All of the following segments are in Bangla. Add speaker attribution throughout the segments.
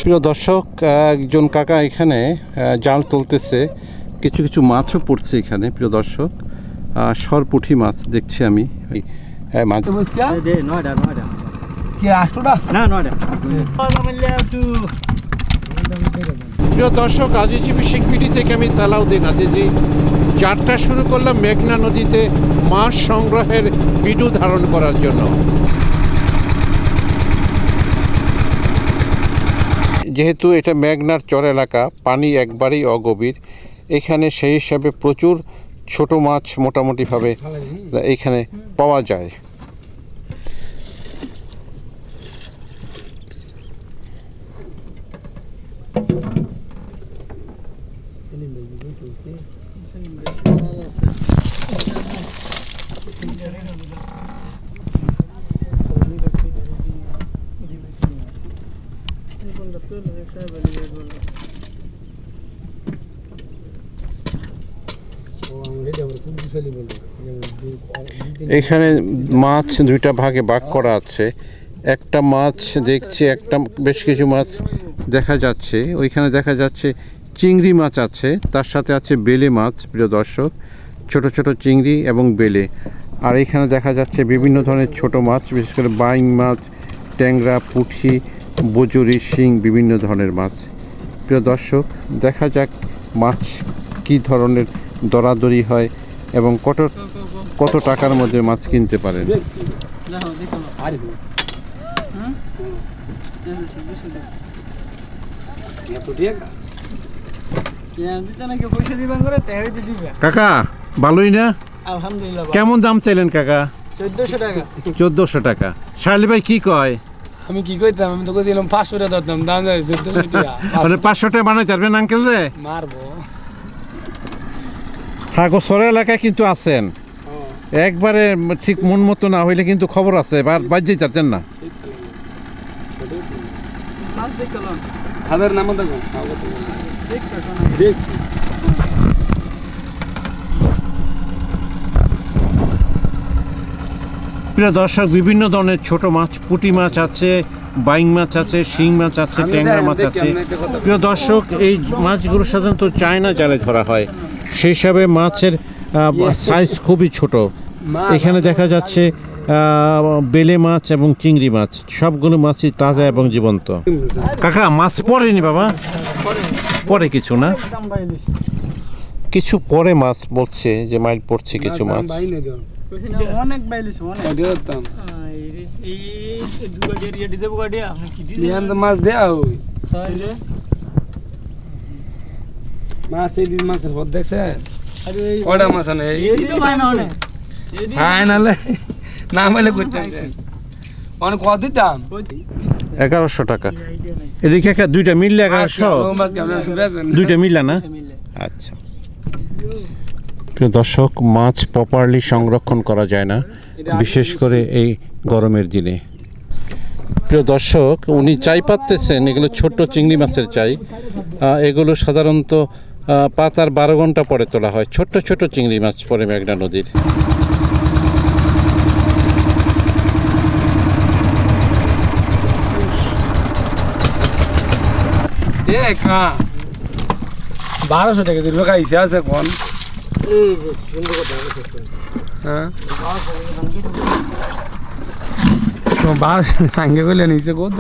Speaker 1: প্রিয় দর্শক, একজন কাকা এখানে জাল তুলতেছে, কিছু কিছু মাছও পড়ছে এখানে। প্রিয় দর্শক, সরপুঁটি মাছ দেখছি আমি। প্রিয় দর্শক, আজিজি ফিশিং পিডি থেকে আমি সালাউদ্দিন আজিজি যাত্রা শুরু করলাম মেঘনা নদীতে মাছ সংগ্রহের ভিডিও ধারণ করার জন্য। যেহেতু এটা মেঘনার চর এলাকা, পানি একবারেই অগভীর, এখানে সেই হিসাবে প্রচুর ছোট মাছ মোটামুটিভাবে এখানে পাওয়া যায়। এখানে মাছ দুইটা ভাগে ভাগ করা আছে। একটা মাছ দেখছি, একটা বেশ কিছু মাছ দেখা যাচ্ছে। ওইখানে দেখা যাচ্ছে চিংড়ি মাছ আছে, তার সাথে আছে বেলে মাছ। প্রিয় দর্শক, ছোট ছোট চিংড়ি এবং বেলে। আর এখানে দেখা যাচ্ছে বিভিন্ন ধরনের ছোট মাছ, বিশেষ করে বাইং মাছ, ট্যাংরা, পুঁটি, বজুরি, শিং, বিভিন্ন ধরনের মাছ। প্রিয় দর্শক, দেখা যাক মাছ কী ধরনের দরাদরি হয় এবং কত টাকার মধ্যে মাছ কিনতে পারেন। কাকা ভালোই না?
Speaker 2: আলহামদুলিল্লাহ।
Speaker 1: কেমন দাম চাইলেন কাকা?
Speaker 2: 1400 টাকা।
Speaker 1: 1400 টাকা। শাহলি ভাই কি কয়?
Speaker 2: আমি কি কইতাম, আমি তো কইছিলাম 500 টাকা ধরতাম, দাম যায় 1400 টাকা।
Speaker 1: মানে 500 টাকা বানাইতে পারবেন আঙ্কেল রে?
Speaker 2: মারবো।
Speaker 1: হ্যাঁ গো, সরে এলাকায় কিন্তু আছেন, একবারে ঠিক মন মতো না হইলে কিন্তু খবর আছে, বাজ্যেই চাচ্ছেন না।
Speaker 2: হাজার নাম দেখো দেখছি।
Speaker 1: প্রিয় দর্শক, বিভিন্ন ধরনের ছোট মাছ, পুঁটি মাছ আছে, বাইং মাছ আছে, শিং মাছ আছে, ট্যাংরা মাছ আছে। প্রিয় দর্শক, এই মাছগুলো সাধারণত চায়না জালে ধরা হয়, সেই হিসাবে মাছের সাইজ খুবই ছোট। এখানে দেখা যাচ্ছে বেলে মাছ এবং চিংড়ি মাছ, সবগুলো মাছই তাজা এবং জীবন্ত। কাকা মাছ পড়েনি বাবা? পরে কিছু না, কিছু পরে মাছ বলছে যে মাইল পড়ছে কিছু মাছ।
Speaker 2: অনেক বাইলিস মাছ দেয়া ওই মাছ, এই মাছের পর দেখছে কয়টা মাছ আনে? হ্যাঁ নালে না বলে করতে অনেক কত দাম?
Speaker 1: 1100 টাকা। এদিকে দুইটা মিললে 1100? দুইটা মিললে না? আচ্ছা। প্রিয় দর্শক, মাছ প্রপারলি সংরক্ষণ করা যায় না, বিশেষ করে এই গরমের দিনে। প্রিয় দর্শক, উনি চাই পাততেছেন, এগুলো ছোট্ট চিংড়ি মাছের চাই। এগুলো সাধারণত 5 আর 12 ঘন্টা পরে তোলা হয়। ছোট্ট ছোট চিংড়ি মাছ পরে মেঘনা নদীর।
Speaker 2: হ্যাঁ 1200 টাকা দিল খাইছে আছে কোন? হ্যাঁ 1200 টাকা কইলে নিছে কত?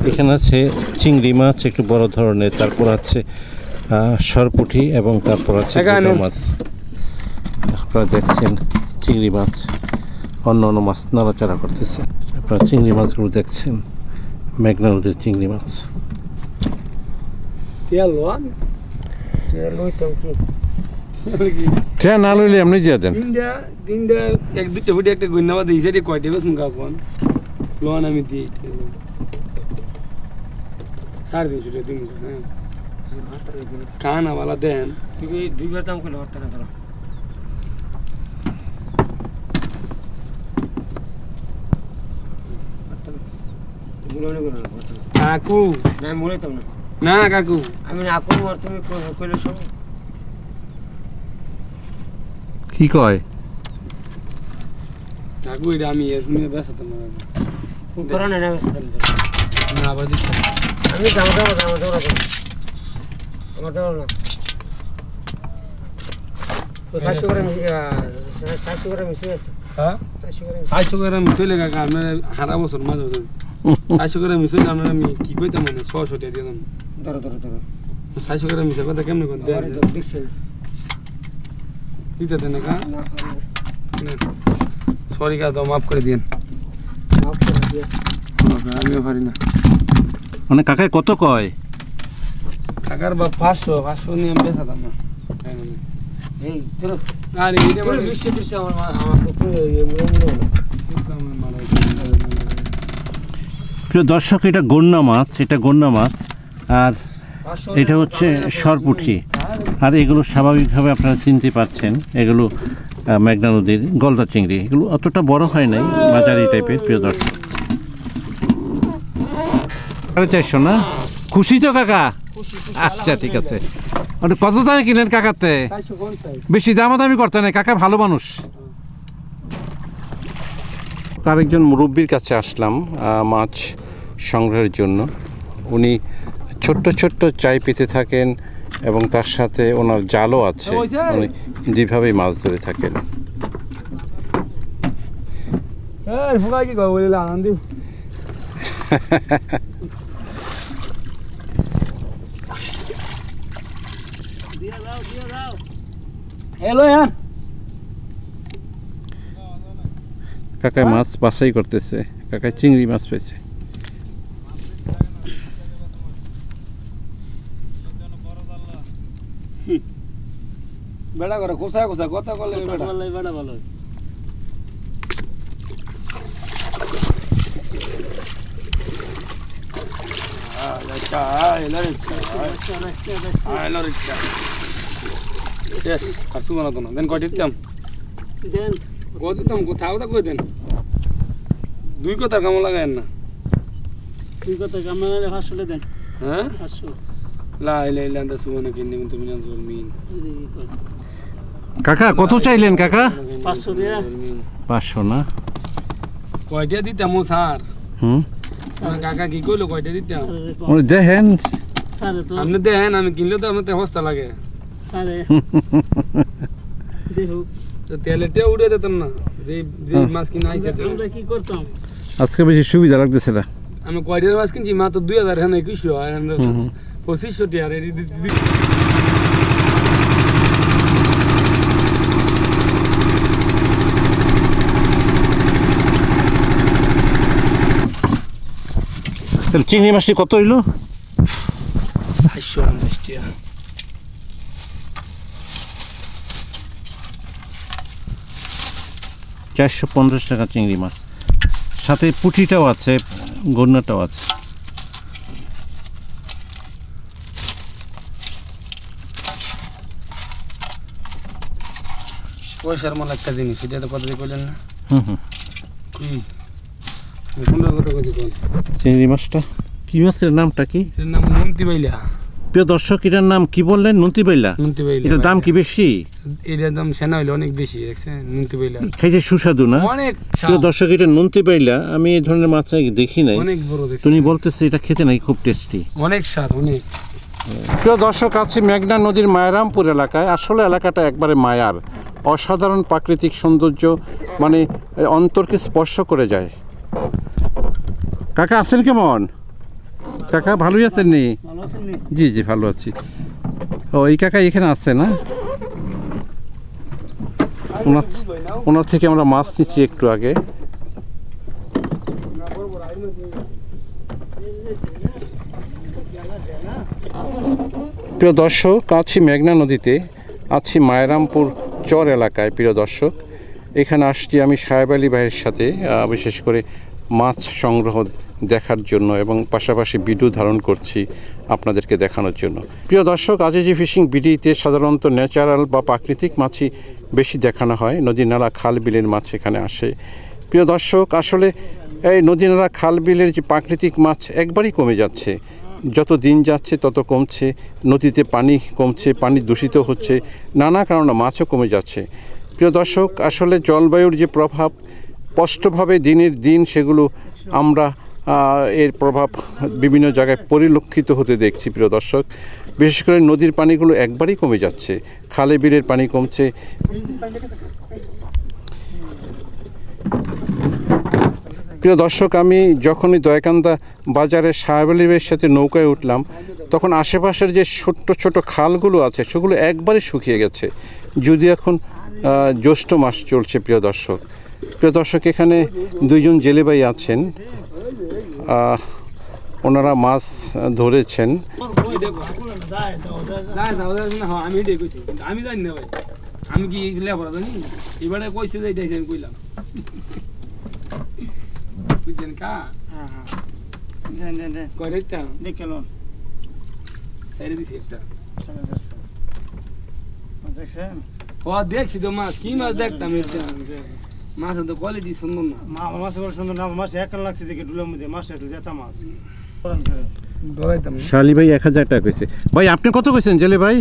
Speaker 1: এখানে আছে চিংড়ি মাছ একটু বড় ধরনের, তারপর আছে সরপুঁটি এবং তারপর আছে মাছ। আপনারা দেখছেন চিংড়ি মাছ, অন্য অন্য মাছ নাড়াচাড়া করতেছে। আপনারা চিংড়ি মাছগুলো দেখছেন, মেঘনা নদীর চিংড়ি মাছ। না লইলে এমনি দিয়ে দেন।
Speaker 2: তিনটা এক দুইটা ফুটে একটা গন্যাবা দিয়েছে, কয়টা বেশ মুখা কোন লোন আমি দিই 350 টাকা দিন। হ্যাঁ খানা वाला দেন, তুই দুইবার দাম করে হরতা না ধরো। কাকু না বলেতাম না, না কাকু আমি আপন আর তুমি কইলে সব
Speaker 1: কি কয়?
Speaker 2: কাকু এটা আমি এর শুনে বেসাতাম না
Speaker 3: করা না না
Speaker 2: না আবার দিচ্ছি
Speaker 3: আমি যাবো না আমার দেবো না তো 700 করে মিশে আছে
Speaker 2: হ্যাঁ 700 করে মিশাইলে কাকা আপনার হারা বছর মাঝে মাঝে 700 করে মিশাইলে আপনার আমি কি কইতাম মানে 600 টাকা দিতাম
Speaker 3: ধরো
Speaker 2: 700 করে মিশাই কথা কেমনে কোন দেন
Speaker 3: দেখছেন
Speaker 2: দিতে দেন না সরি কাকা মাফ করে দিন
Speaker 3: মাফ করে দিয়েছি
Speaker 2: আমিও পারি না
Speaker 1: মানে কাকায় কত কয়?
Speaker 2: কাকার বা 500 নিয়ে আমি বেসাতাম না
Speaker 3: এই ধরো
Speaker 2: আর এটা
Speaker 3: পুরো
Speaker 2: মানে
Speaker 3: দৃশ্য আমার পুরো মনে
Speaker 1: প্রিয় দর্শক, এটা গন্না মাছ, আর এটা হচ্ছে সরপুঁটি। আর এগুলো স্বাভাবিকভাবে আপনারা চিনতে পারছেন, এগুলো মেঘনা নদীর গলদা চিংড়ি। এগুলো অতটা বড় হয় নাই, মাঝারি টাইপের। প্রিয় দর্শক, 450 না? খুশি তো কাকা? আচ্ছা ঠিক আছে। কত দামে কিনেন কাকাতে?
Speaker 2: 450
Speaker 1: বেশি দামাদামি করতে নেই, কাকা ভালো মানুষ। আরেকজন মুরব্বির কাছে আসলাম মাছ সংগ্রহের জন্য। উনি ছোট্ট ছোট্ট চাই পেতে থাকেন এবং তার সাথে ওনার জালও আছে। উনি যেভাবেই মাছ ধরে থাকেন।
Speaker 2: এই ফুকা কি কই বলে আনন্দি
Speaker 3: দিয়ে দাও
Speaker 2: হ্যালো ইয়ার
Speaker 1: কাকায় মাছ বাছাই করতেছে। কাকায় চিংড়ি মাছ পেয়েছে।
Speaker 2: বেড়া করে কোসা কথা বলে বেড়া
Speaker 3: বড় ভালো
Speaker 2: আচ্ছা এলো রিক্সা yes আসু না তো না দেন কয় দিতাম
Speaker 3: দেন
Speaker 2: কয় দিতাম কোথাও তা কই দেন দুই কথা কাম লাগায়েন না
Speaker 3: তুই কত কামালে 500 দেন
Speaker 2: হ্যাঁ
Speaker 3: 500
Speaker 2: লা ইলা ইলা দা সুবনা কিনে তুমি না জলমিন
Speaker 1: কাকা কত চাইলেন কাকা?
Speaker 3: 500 দিয়া
Speaker 1: 500 না?
Speaker 2: কয়টা দিতাম ও স্যার কাকা কি কইলো কয়টা দিতাম
Speaker 1: উনি দেখেন
Speaker 3: সারে তো
Speaker 2: আপনি দেন আমি কিনলে তো আমার হস্তা লাগে
Speaker 3: সারে দেখো
Speaker 2: তো তেলেটে উড়ে দিতাম না যে মাছ কিনা আইছে
Speaker 3: আমরা কি করতাম
Speaker 1: আজকে বেশি সুবিধা লাগতেছে না।
Speaker 2: আমি কয়টার মাছ কিনছি মাত্র 2000 হ্যাঁ 2100 আর আমরা 2500 টাকা রেডি
Speaker 1: তাহলে চিংড়ি মাছটি কত হইলো?
Speaker 2: 450 টাকা
Speaker 1: 450 টাকা চিংড়ি মাছ, সাথে পুঁটিটাও আছে, গন্নাটাও আছে।
Speaker 2: পয়সার মনে একটা জিনিস সেটা তো কথা দিয়ে কইলেন না কি কোনটা কথা কইছি কোন
Speaker 1: চিংড়ি মাছটা কি মাছের নামটা কি?
Speaker 2: এর নাম নুনতি বাইলা।
Speaker 1: প্রিয় দর্শক, এটার নাম কি বললেন? নুনতি বাইলা।
Speaker 2: নুনতি বাইলা
Speaker 1: এটার দাম কি বেশি?
Speaker 2: এটার দাম সেনা হইলে অনেক বেশি দেখছেন নুনতি বাইলা
Speaker 1: খাইতে সুস্বাদু না?
Speaker 2: অনেক
Speaker 1: প্রিয় দর্শক, এটা নুনতি বাইলা। আমি এই ধরনের মাছ আগে দেখি নাই।
Speaker 2: অনেক বড় দেখছেন
Speaker 1: তুমি বলতেছে এটা খেতে নাকি খুব টেস্টি।
Speaker 2: অনেক স্বাদ অনেক।
Speaker 1: প্রিয় দর্শক, আছি মেঘনা নদীর মায়ারামপুর এলাকায়। আসলে এলাকাটা একবারে মায়ার, অসাধারণ প্রাকৃতিক সৌন্দর্য, মানে অন্তরকে স্পর্শ করে যায়। কাকা আছেন কেমন? কাকা ভালোই আছেন নি?
Speaker 3: ভালো আছেন নি?
Speaker 1: জি জি ভালো আছি। ও এই কাকা এখানে আছে না? ওনার থেকে আমরা মাছ নিচ্ছি একটু আগে। প্রিয় দর্শক, আছি মেঘনা নদীতে, আছি মায়ারামপুর চর এলাকায়। প্রিয় দর্শক, এখানে আসছি আমি সাহেব আলী ভাইয়ের সাথে, বিশেষ করে মাছ সংগ্রহ দেখার জন্য এবং পাশাপাশি ভিডিও ধারণ করছি আপনাদেরকে দেখানোর জন্য। প্রিয় দর্শক, আজিজি ফিশিং ভিডিওতে সাধারণত ন্যাচারাল বা প্রাকৃতিক মাছই বেশি দেখানো হয়। নদী নালা খাল বিলের মাছ এখানে আসে। প্রিয় দর্শক, আসলে এই নদী নালা খাল বিলের যে প্রাকৃতিক মাছ একবারই কমে যাচ্ছে। যত দিন যাচ্ছে তত কমছে, নদীতে পানি কমছে, পানি দূষিত হচ্ছে, নানা কারণে মাছও কমে যাচ্ছে। প্রিয় দর্শক, আসলে জলবায়ুর যে প্রভাব, স্পষ্টভাবে দিনের দিন সেগুলো আমরা এর প্রভাব বিভিন্ন জায়গায় পরিলক্ষিত হতে দেখছি প্রিয় দর্শক। বিশেষ করে নদীর পানিগুলো একবারই কমে যাচ্ছে, খালে বিলের পানি কমছে। প্রিয় দর্শক, আমি যখনই দয়াকান্দা বাজারে সাহেব আলীর সাথে নৌকায় উঠলাম তখন আশেপাশের যে ছোট্ট ছোট খালগুলো আছে সেগুলো একবারই শুকিয়ে গেছে, যদি এখন জ্যৈষ্ঠ মাস চলছে। প্রিয় দর্শক এখানে দুইজন জেলে ভাই আছেন, ওনারা মাছ ধরেছেন।
Speaker 2: আমি এটাই কইছি, আমি জানি না ভাই, আমি কি লেবরা জানি, এবারে কইছে যে এটাই আমি কইলাম, বুঝছেন কা? করে দেখলাম সাইডে দিছি একটা। ও দেখছি তো মাছ, কি মাছ দেখতাম, মাছের তো কোয়ালিটি সুন্দর না।
Speaker 4: মাছ সুন্দর না, মাছ এক লাগছে দেখে ডুলার মধ্যে মাছ আসলে যেটা মাছ
Speaker 1: শালি ভাই 1000 টাকা কইছে। ভাই আপনি কত কইছেন জেলে ভাই?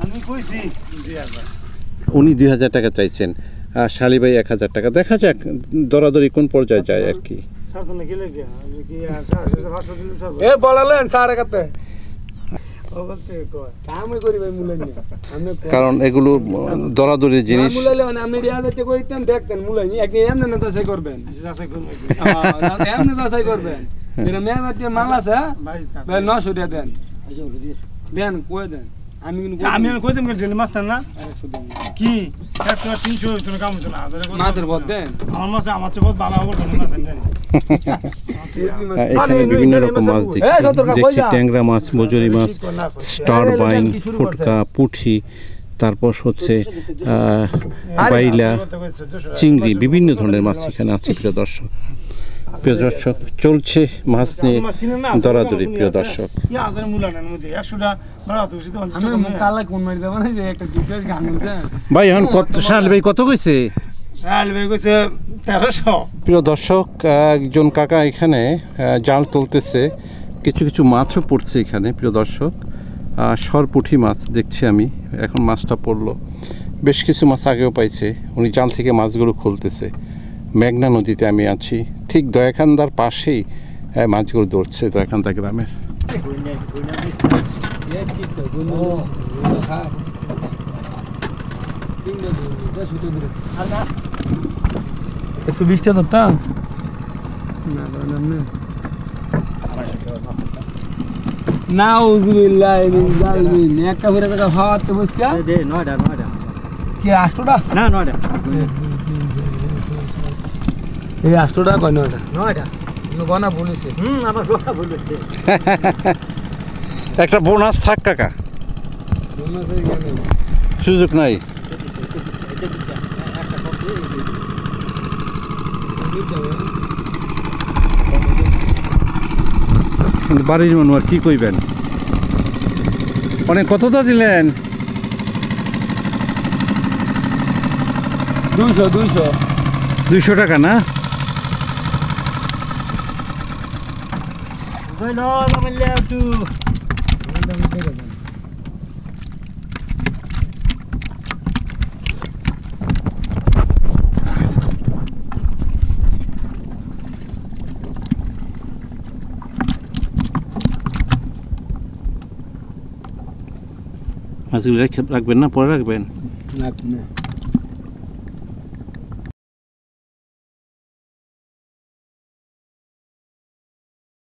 Speaker 4: আমি কইছি 2000।
Speaker 1: উনি 2000 টাকা চাইছেন, আর শালি ভাই 1000 টাকা। দেখা যাক দরাদরি কোন পর্যায়ে যায় আর কি।
Speaker 2: এ বলালেন সারা কাতে কামই করি ভাই মুলাই নিয়ে,
Speaker 1: কারণ এগুলো দরাদরির জিনিস।
Speaker 2: মুলাইলে আপনি রিয়াজতে কইতেন দেখতেন মুলাই নিয়ে একদিন এমনি না যাচাই করবেন, এমনি যাচাই করবেন। এরা মেয়াদ মাল আছে ভাই 900 টাকা দেন, দেন কই দেন। আমি
Speaker 4: কই দেন ডেলি মাছ না কি 100 300 তুমি কাম হতো না
Speaker 2: মাছের বদ দেন।
Speaker 4: আমার মাছ আমার চেয়ে বহুত ভালো হবে মাছ দেন।
Speaker 1: এখানে বিভিন্ন রকম মাছ দেখছি ট্যাংরা মাছ, মজুরি মাছ, স্টার বাইন, ফুটকা, পুঁটি, তারপর হচ্ছে বাইলা, চিংড়ি, বিভিন্ন ধরনের মাছ এখানে আছে। প্রিয় দর্শক চলছে মাছ নিয়ে দরাদরি। প্রিয় দর্শক ভাই এখন কত শাল ভাই কত কইছে? প্রিয় দর্শক, একজন কাকা এখানে জাল তুলতেছে, কিছু কিছু মাছও পড়ছে এখানে। প্রিয় দর্শক, সরপুঁটি মাছ দেখছি আমি, এখন মাছটা পড়লো। বেশ কিছু মাছ আগেও পাইছে, উনি জাল থেকে মাছগুলো খুলতেছে। মেঘনা নদীতে আমি আছি, ঠিক দয়াকান্দার পাশেই মাছগুলো ধরছে দয়াকান্দা গ্রামের।
Speaker 2: 120 টাকা ধরতাম না। উজুবিল্লাহ একটা ভরে টাকা খাওয়াতে বসকা দে 9টা কি 8টা না 9টা এই 8টা কয় 9টা গনা বলেছে।
Speaker 4: আমার গনা বলেছে
Speaker 1: একটা বোনাস থাক কাকা, সুযোগ নাই। বাড়ির মানুষ আর কি কইবেন। অনেক কতটা দিলেন? 200 টাকা না? মাছগুলো রাখবেন না, পরে রাখবেন?